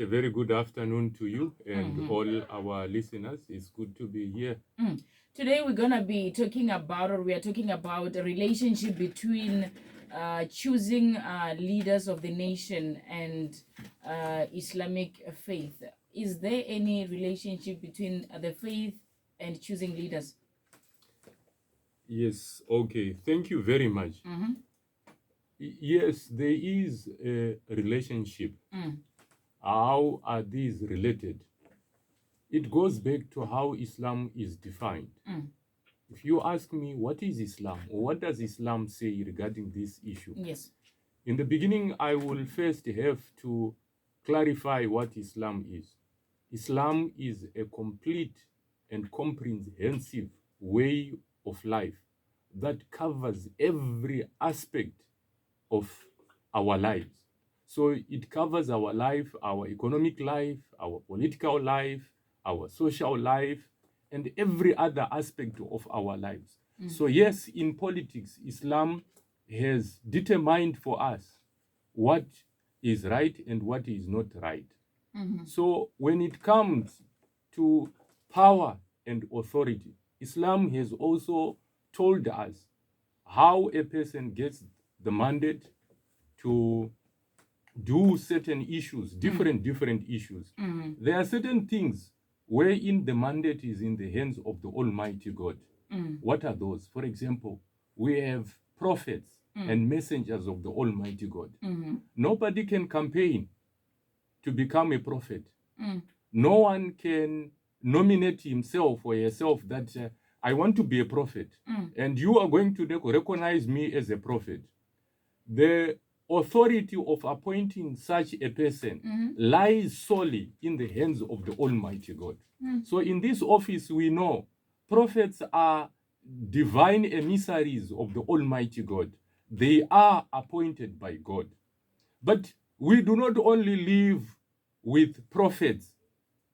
A very good afternoon to you and all our listeners. It's good to be here. Today we're gonna be talking about, or we are talking about, a relationship between choosing leaders of the nation and Islamic faith. Is there any relationship between the faith and choosing leaders? Yes, okay. Thank you very much. Yes, there is a relationship. How are these related? It goes back to how Islam is defined. If you ask me, what is Islam, or what does Islam say regarding this issue? Yes. In the beginning, I will first have to clarify what Islam is. Islam is a complete and comprehensive way of life that covers every aspect of our lives. So it covers our life, our economic life, our political life, our social life, and every other aspect of our lives. So yes, in politics, Islam has determined for us what is right and what is not right. So when it comes to power and authority, Islam has also told us how a person gets the mandate to do certain issues, different issues. There are certain things wherein the mandate is in the hands of the Almighty God. What are those? For example, we have prophets and messengers of the Almighty God. Nobody can campaign to become a prophet. No one can nominate himself or herself that I want to be a prophet, and you are going to recognize me as a prophet. The authority of appointing such a person lies solely in the hands of the Almighty God. So in this office, we know prophets are divine emissaries of the Almighty God. They are appointed by God. But we do not only live with prophets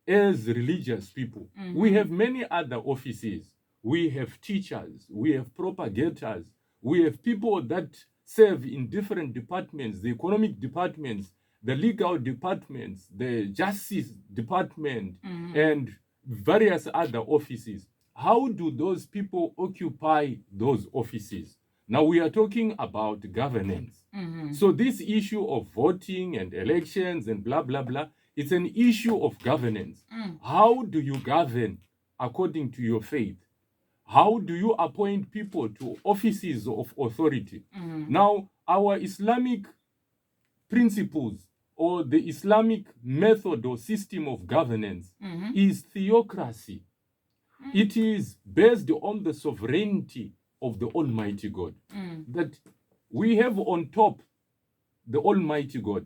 as religious people. We have many other offices. We have teachers, we have propagators, we have people that serve in different departments, the economic departments, the legal departments, the justice department, and various other offices. How do those people occupy those offices? Now we are talking about governance. So this issue of voting and elections and blah, blah, blah, it's an issue of governance. How do you govern according to your faith? How do you appoint people to offices of authority? Now, our Islamic principles or the Islamic method or system of governance is theocracy. It is based on the sovereignty of the Almighty God. That we have on top the Almighty God.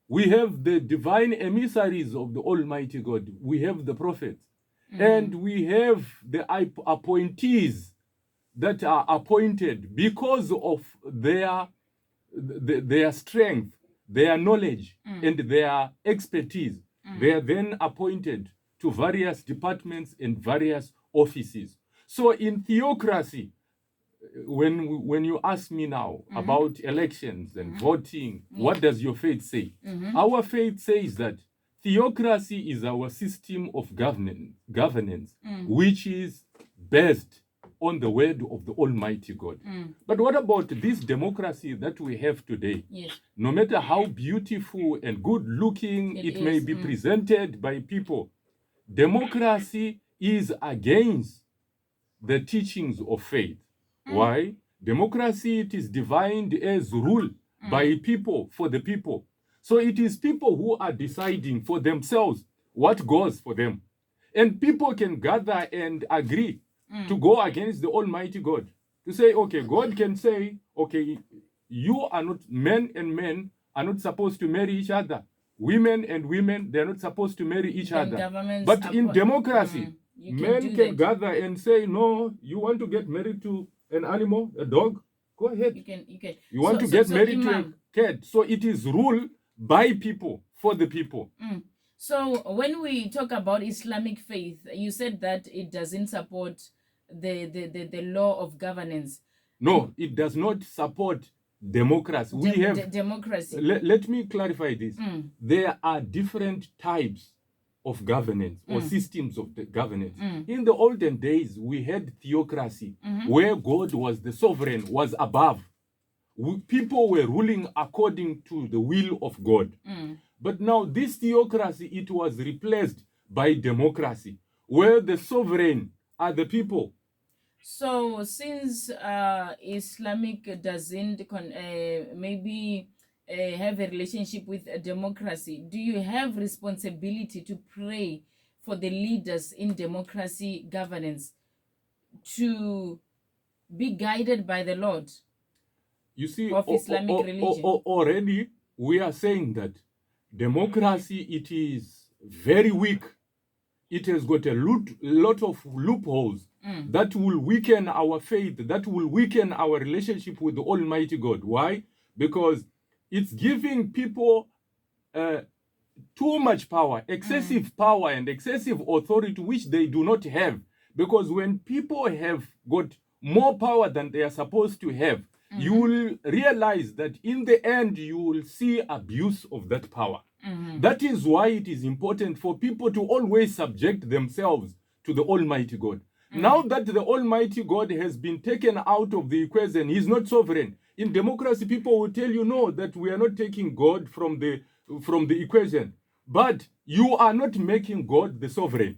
We have the divine emissaries of the Almighty God. We have the prophets. And we have the appointees that are appointed because of their strength, their knowledge, and their expertise. They are then appointed to various departments and various offices. So in theocracy, when you ask me now about elections and voting, what does your faith say? Our faith says that theocracy is our system of governance, which is based on the word of the Almighty God. But what about this democracy that we have today? Yes. No matter how beautiful and good looking it may be presented by people, democracy is against the teachings of faith. Why? Democracy, it is defined as rule by people for the people. So it is people who are deciding for themselves what goes for them. And people can gather and agree to go against the Almighty God. To say, okay, God can say, okay, you are not, men and men are not supposed to marry each other. Women and women, they're not supposed to marry each Then other. But in democracy, men can gather and say, no, you want to get married to an animal, a dog? Go ahead. You can. You want to get married to a cat? So it is ruled by people, for the people. So when we talk about Islamic faith, you said that it doesn't support the law of governance. No, it does not support democracy. We have democracy. Let me clarify this. There are different types of governance or systems of the governance. In the olden days, we had theocracy, where God was the sovereign, was above. People were ruling according to the will of God. But now this theocracy, it was replaced by democracy, where the sovereign are the people. So since Islamic doesn't maybe have a relationship with a democracy, do you have responsibility to pray for the leaders in democracy governance to be guided by the Lord? You see, of Islamic religion. Already we are saying that democracy, it is very weak. It has got a lot of loopholes that will weaken our faith, that will weaken our relationship with the Almighty God. Why? Because it's giving people too much power, excessive power and excessive authority, which they do not have. Because when people have got more power than they are supposed to have, you will realize that in the end, you will see abuse of that power. That is why it is important for people to always subject themselves to the Almighty God. Now that the Almighty God has been taken out of the equation, he's not sovereign. In democracy, people will tell you, no, that we are not taking God from the equation. But you are not making God the sovereign.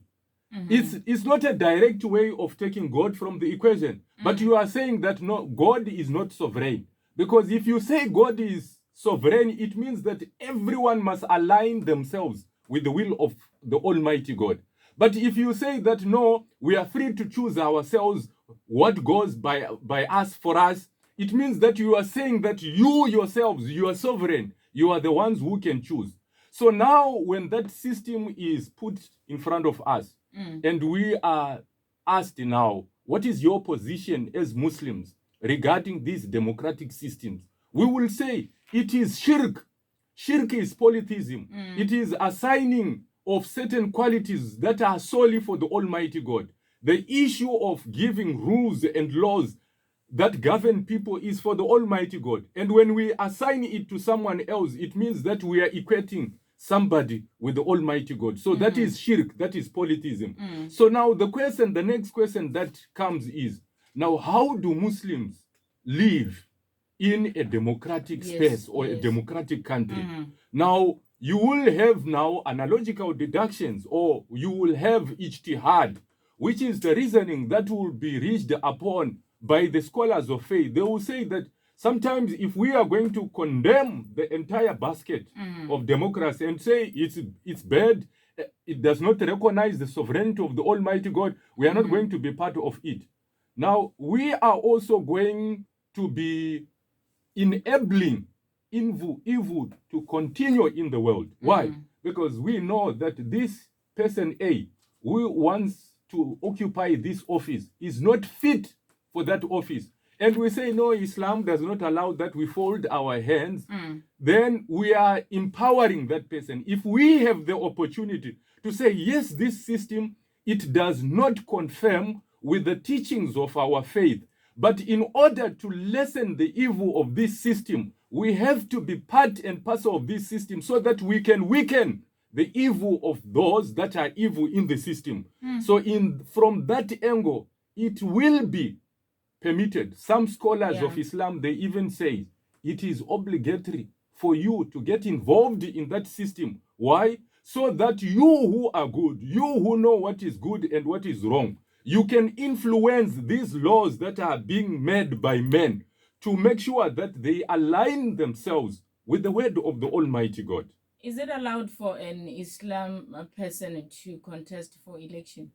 It's not a direct way of taking God from the equation. But you are saying that no, God is not sovereign. Because if you say God is sovereign, it means that everyone must align themselves with the will of the Almighty God. But if you say that no, we are free to choose ourselves what goes by us for us, it means that you are saying that you yourselves, you are sovereign. You are the ones who can choose. So now when that system is put in front of us, and we are asked now, what is your position as Muslims regarding these democratic systems? We will say it is shirk. Shirk is polytheism. It is assigning of certain qualities that are solely for the Almighty God. The issue of giving rules and laws that govern people is for the Almighty God. And when we assign it to someone else, it means that we are equating somebody with the Almighty God. So that is shirk, that is polytheism. So now the next question that comes is, now how do Muslims live in a democratic space or a democratic country? Now, you will have now analogical deductions, or you will have ijtihad, which is the reasoning that will be reached upon by the scholars of faith. They will say that sometimes if we are going to condemn the entire basket of democracy and say it's bad, it does not recognize the sovereignty of the Almighty God, we are not going to be part of it. Now, we are also going to be enabling evil to continue in the world. Why? Because we know that this person A who wants to occupy this office is not fit for that office. And we say, no, Islam does not allow that, we fold our hands. Then we are empowering that person. If we have the opportunity to say, yes, this system, it does not confirm with the teachings of our faith, but in order to lessen the evil of this system, we have to be part and parcel of this system so that we can weaken the evil of those that are evil in the system. So from that angle, it will be permitted. Some scholars of Islam, they even say it is obligatory for you to get involved in that system. Why? So that you who are good, you who know what is good and what is wrong, you can influence these laws that are being made by men to make sure that they align themselves with the word of the Almighty God. Is it allowed for an Islam person to contest for election?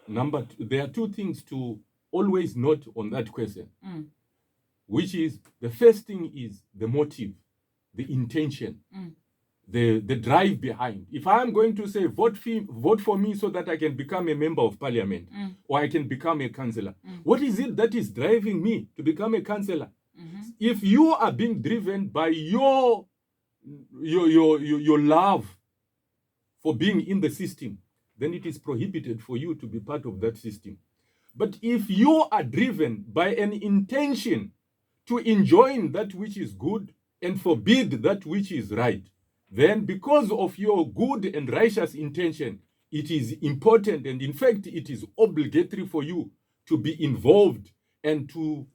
There are two things to always note on that question, which is, the first thing is the motive, the intention, the drive behind. If I'm going to say, vote for me so that I can become a member of parliament, or I can become a councillor, what is it that is driving me to become a councillor? If you are being driven by your love for being in the system, then it is prohibited for you to be part of that system. But if you are driven by an intention to enjoin that which is good and forbid that which is right, then because of your good and righteous intention, it is important, and in fact, it is obligatory for you to be involved and to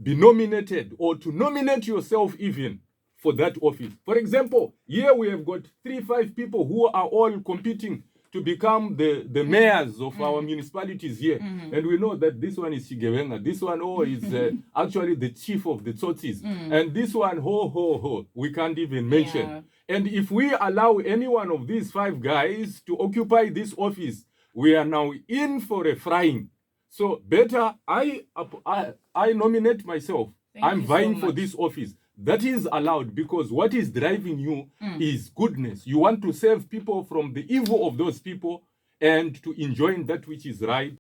be nominated, or to nominate yourself even for that office. For example, here we have got 3-5 people who are all competing to become the mayors of our municipalities here. And we know that this one is Shigewenga, this one is actually the chief of the Tsotsis, and this one, we can't even mention. Yeah. And if we allow any one of these 5 guys to occupy this office, we are now in for a frying. So better I nominate myself. I'm vying for this office. That is allowed, because what is driving you is goodness. You want to save people from the evil of those people and to enjoy that which is right.